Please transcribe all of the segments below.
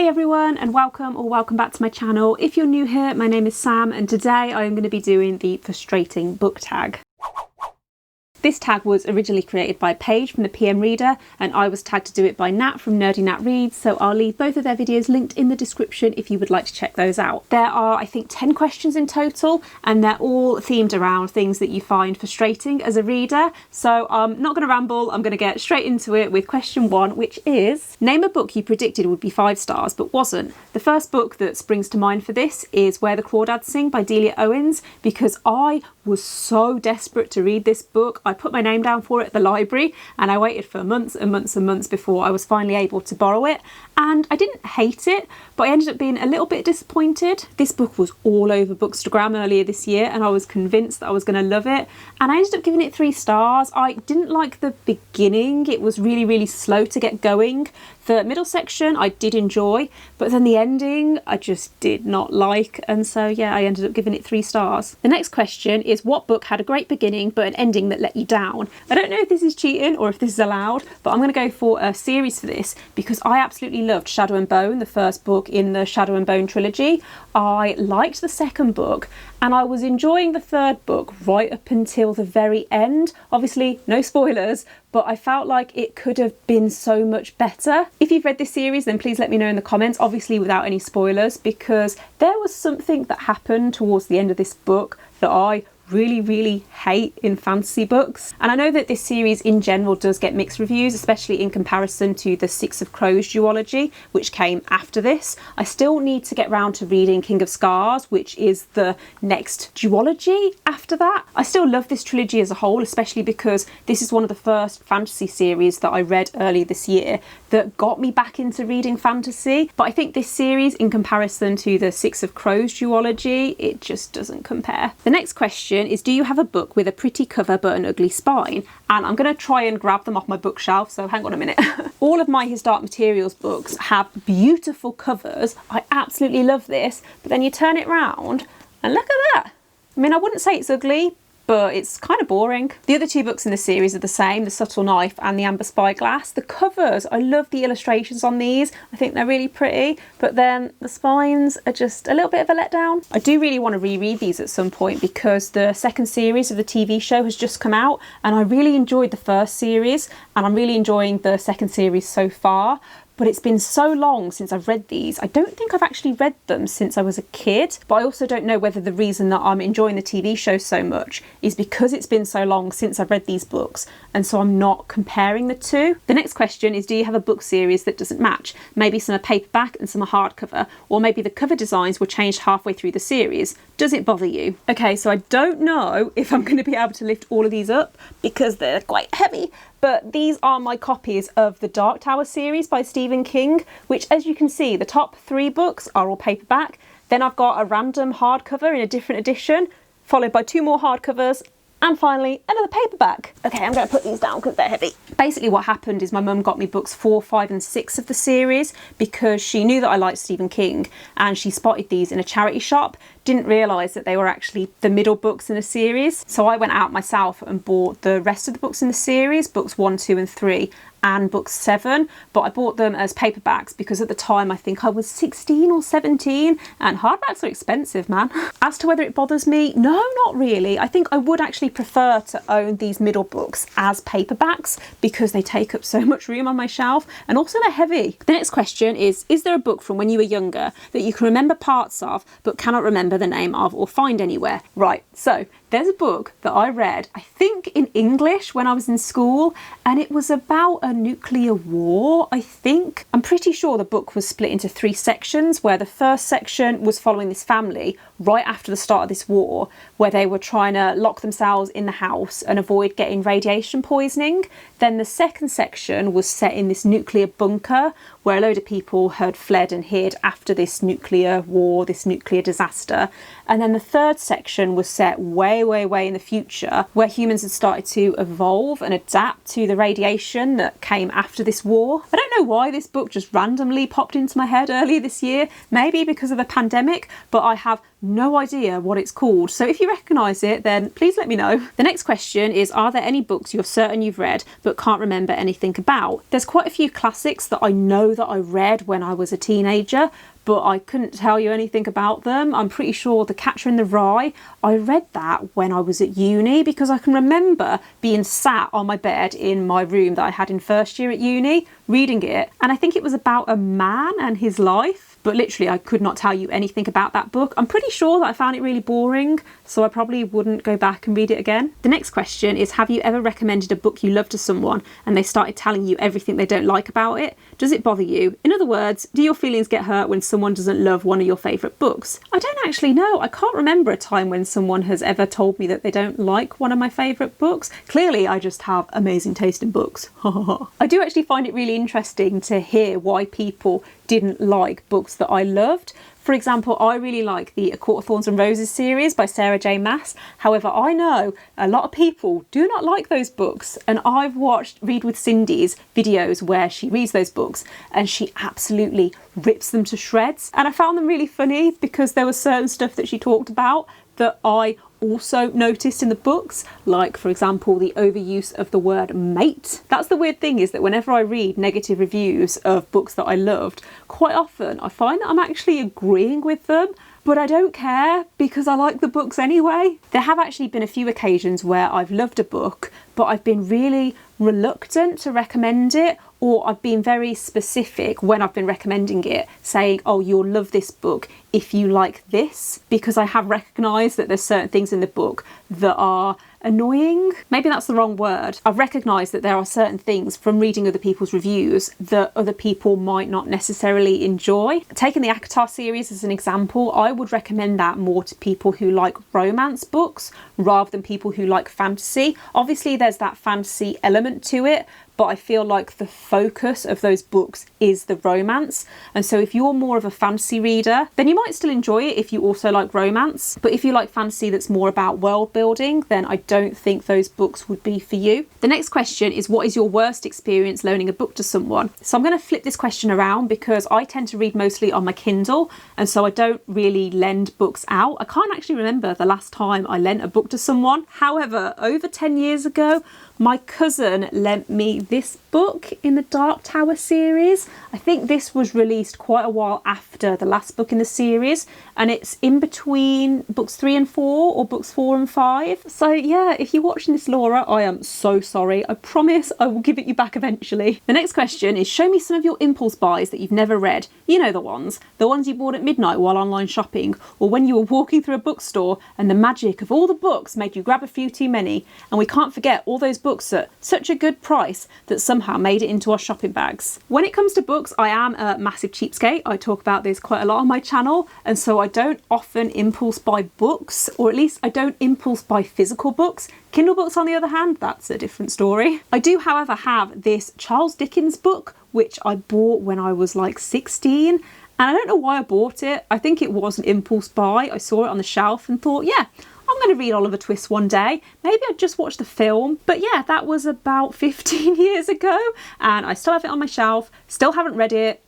Hey everyone, and welcome back to my channel. If you're new here, my name is Sam and today I am going to be doing the frustrating book tag. This tag was originally created by Paige from the PM Reader and I was tagged to do it by Nat from Nerdy Nat Reads, so I'll leave both of their videos linked in the description if you would like to check those out. There are, I think, 10 questions in total and they're all themed around things that you find frustrating as a reader. So I'm not going to ramble, I'm going to get straight into it with question 1, which is: name a book you predicted would be 5 stars but wasn't. The first book that springs to mind for this is Where the Crawdads Sing by Delia Owens, because I was so desperate to read this book. I put my name down for it at the library and I waited for months and months and months before I was finally able to borrow it, and I didn't hate it, but I ended up being a little bit disappointed. This book was all over Bookstagram earlier this year and I was convinced that I was going to love it, and I ended up giving it 3 stars. I didn't like the beginning, it was really slow to get going. The middle section I did enjoy, but then the ending I just did not like, and so yeah, I ended up giving it 3 stars. The next question is: what book had a great beginning but an ending that let you down? I don't know if this is cheating or if this is allowed, but I'm going to go for a series for this because I absolutely loved Shadow and Bone, the first book in the Shadow and Bone trilogy. I liked the second book and I was enjoying the third book right up until the very end. Obviously no spoilers, but I felt like it could have been so much better. If you've read this series, then please let me know in the comments, obviously without any spoilers, because there was something that happened towards the end of this book that I really hate in fantasy books. And I know that this series in general does get mixed reviews, especially in comparison to the Six of Crows duology, which came after this. I still need to get round to reading King of Scars, which is the next duology after that. I still love this trilogy as a whole, especially because this is one of the first fantasy series that I read earlier this year that got me back into reading fantasy. But I think this series, in comparison to the Six of Crows duology, it just doesn't compare. The next question is: do you have a book with a pretty cover but an ugly spine? And I'm going to try and grab them off my bookshelf, so hang on a minute. All of my His Dark Materials books have beautiful covers. I absolutely love this, but then you turn it round and look at that. I mean, I wouldn't say it's ugly, but it's kind of boring. The other 2 books in the series are the same, The Subtle Knife and The Amber Spyglass. The covers, I love the illustrations on these. I think they're really pretty, but then the spines are just a little bit of a letdown. I do really want to reread these at some point because the second series of the TV show has just come out and I really enjoyed the first series and I'm really enjoying the second series so far. But it's been so long since I've read these. I don't think I've actually read them since I was a kid, but I also don't know whether the reason that I'm enjoying the TV show so much is because it's been so long since I've read these books, and so I'm not comparing the 2. The next question is: do you have a book series that doesn't match? Maybe some are paperback and some are hardcover, or maybe the cover designs were changed halfway through the series. Does it bother you? Okay, so I don't know if I'm going to be able to lift all of these up because they're quite heavy, but these are my copies of the Dark Tower series by Stephen King, which, as you can see, the top 3 books are all paperback. Then I've got a random hardcover in a different edition, followed by 2 more hardcovers, and finally another paperback. Okay, I'm going to put these down because they're heavy. Basically what happened is my mum got me books 4, 5 and 6 of the series because she knew that I liked Stephen King and she spotted these in a charity shop. Didn't realise that they were actually the middle books in a series. So I went out myself and bought the rest of the books in the series, books 1, 2 and 3 and book 7, but I bought them as paperbacks because at the time I think I was 16 or 17 and hardbacks are expensive, man. As to whether it bothers me, no, not really. I think I would actually prefer to own these middle books as paperbacks because they take up so much room on my shelf and also they're heavy. The next question is there a book from when you were younger that you can remember parts of but cannot remember the name of or find anywhere? Right, so there's a book that I read, I think in English when I was in school, and it was about a nuclear war, I think. I'm pretty sure the book was split into 3 sections, where the first section was following this family right after the start of this war, where they were trying to lock themselves in the house and avoid getting radiation poisoning. Then the second section was set in this nuclear bunker where a load of people had fled and hid after this nuclear war, this nuclear disaster. And then the third section was set way in the future, where humans had started to evolve and adapt to the radiation that came after this war. I don't know why this book just randomly popped into my head earlier this year, maybe because of the pandemic, but I have no idea what it's called. So if you recognise it, then please let me know. The next question is, are there any books you're certain you've read but can't remember anything about? There's quite a few classics that I know that I read when I was a teenager, but I couldn't tell you anything about them. I'm pretty sure The Catcher in the Rye, I read that when I was at uni because I can remember being sat on my bed in my room that I had in first year at uni, reading it, and I think it was about a man and his life. But literally I could not tell you anything about that book. I'm pretty sure that I found it really boring, so I probably wouldn't go back and read it again. The next question is, have you ever recommended a book you love to someone and they started telling you everything they don't like about it? Does it bother you? In other words, do your feelings get hurt when someone doesn't love one of your favourite books? I don't actually know. I can't remember a time when someone has ever told me that they don't like one of my favourite books. Clearly I just have amazing taste in books. I do actually find it really interesting to hear why people didn't like books that I loved. For example, I really like the A Court of Thorns and Roses series by Sarah J Maas. However, I know a lot of people do not like those books, and I've watched Read with Cindy's videos where she reads those books and she absolutely rips them to shreds. And I found them really funny because there was certain stuff that she talked about that I also noticed in the books, like for example the overuse of the word mate. That's the weird thing, is that whenever I read negative reviews of books that I loved, quite often I find that I'm actually agreeing with them, but I don't care because I like the books anyway. There have actually been a few occasions where I've loved a book but I've been really reluctant to recommend it, or I've been very specific when I've been recommending it, saying, oh, you'll love this book if you like this, because I have recognised that there's certain things in the book that are annoying. Maybe that's the wrong word. I've recognised that there are certain things from reading other people's reviews that other people might not necessarily enjoy. Taking the ACOTAR series as an example, I would recommend that more to people who like romance books rather than people who like fantasy. Obviously there's that fantasy element to it, but I feel like the focus of those books is the romance. And so if you're more of a fantasy reader, then you might still enjoy it if you also like romance. But if you like fantasy that's more about world building, then I don't think those books would be for you. The next question is, what is your worst experience loaning a book to someone? So I'm going to flip this question around because I tend to read mostly on my Kindle, and so I don't really lend books out. I can't actually remember the last time I lent a book to someone. However, over 10 years ago, my cousin lent me this book in the Dark Tower series. I think this was released quite a while after the last book in the series, and it's in between books 3 and 4 or books 4 and 5. So yeah, if you're watching this, Laura, I am so sorry. I promise I will give it you back eventually. The next question is, show me some of your impulse buys that you've never read. You know the ones you bought at midnight while online shopping, or when you were walking through a bookstore and the magic of all the books made you grab a few too many. And we can't forget all those books at such a good price that somehow made it into our shopping bags. When it comes to books, I am a massive cheapskate. I talk about this quite a lot on my channel, and so I don't often impulse buy books, or at least I don't impulse buy physical books. Kindle books, on the other hand, that's a different story. I do, however, have this Charles Dickens book, which I bought when I was like 16, and I don't know why I bought it. I think it was an impulse buy. I saw it on the shelf and thought, yeah, I'm going to read Oliver Twist one day. Maybe I'd just watch the film. But yeah, that was about 15 years ago, and I still have it on my shelf, still haven't read it.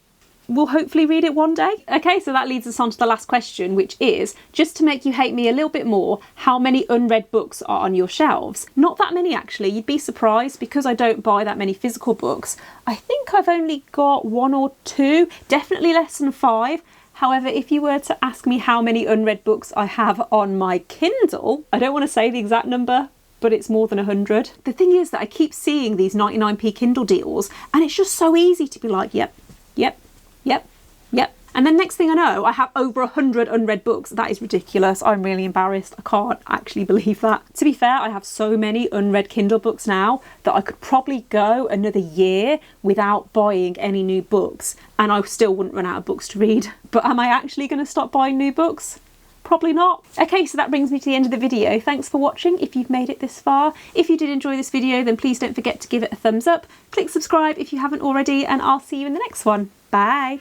We'll hopefully read it one day. Okay, so that leads us on to the last question, which is, just to make you hate me a little bit more, how many unread books are on your shelves? Not that many, actually. You'd be surprised, because I don't buy that many physical books. I think I've only got 1 or 2, definitely less than 5. However, if you were to ask me how many unread books I have on my Kindle, I don't want to say the exact number, but it's more than 100. The thing is that I keep seeing these 99p Kindle deals, and it's just so easy to be like, yep, yep, yep, yep. And then next thing I know, I have over 100 unread books. That is ridiculous. I'm really embarrassed. I can't actually believe that. To be fair, I have so many unread Kindle books now that I could probably go another year without buying any new books, and I still wouldn't run out of books to read. But am I actually going to stop buying new books? Probably not. Okay, so that brings me to the end of the video. Thanks for watching if you've made it this far. If you did enjoy this video, then please don't forget to give it a thumbs up. Click subscribe if you haven't already, and I'll see you in the next one. Bye.